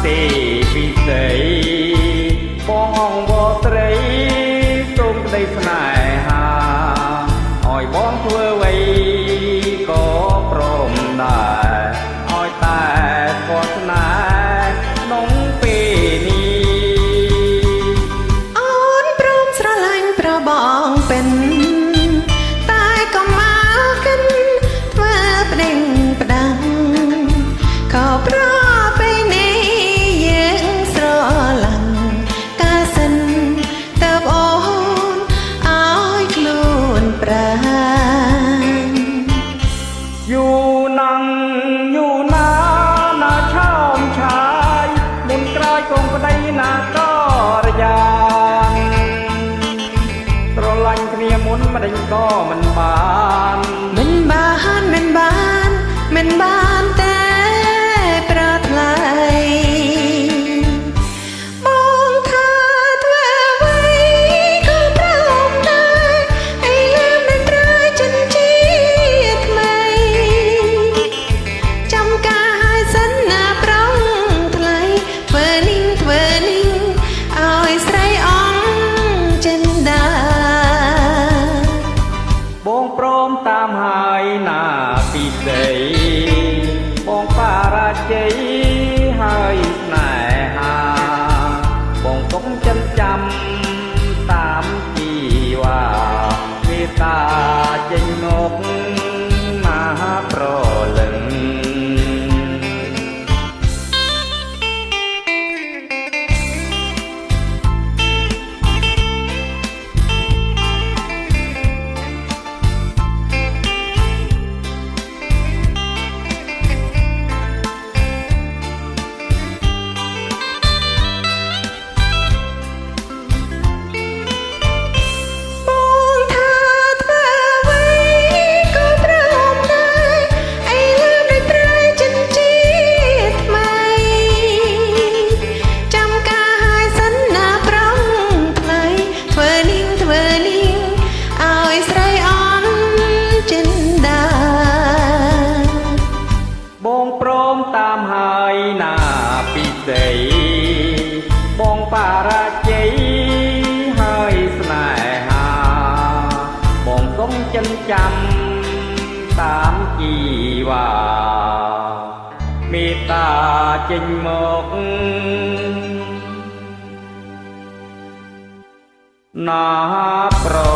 ទេពិសីបងអងវស្រីសូមក្តីស្នេហាឲ្យបងធ្វើអ្វីក៏ព្រមដែរឲ្យតែស្គាល់ស្នេហ៍ក្នុងពេលនេះអូនព្រមស្រឡាញ់ប្របងពេញតែក៏មកកិនធ្វើប្តេងផ្ដាំងក៏ប្រពេលនេះយើងស្រឡាញ់កាសិនទៅអូនឲ្យខ្លួនប្រាយូរណាំងយូរណាណាឆោមឆាយមុនក្រោយកងប្តីណាក៏រយ៉ាងស្រឡាញ់គ្នាមុនម្ដេចក៏មិនបានតែប្រថ្លៃបងថាធ្វើអ្វីក៏ព្រមដែរឲ្យលើមនឹងត្រៃចិនជាថ្មីចាំការឲ្យសិនណាប្រងថ្លៃធ្វើនេះឲ្យស្រីអងចិនដាបងព្រមតាមហើយណាពីដីបងបារាជ័យហើយស្នេហាបងទុកចិនចាំតាមជីវ៉ាមេត្តាចេញមកណាប្រលឹងបងព្រមតាមហើយណាពីដីបងបារាជ័យហើយស្នេហាបងសុំចិនចាំតាមជីវ៉ាមេត្តាចេញមកណាប្រ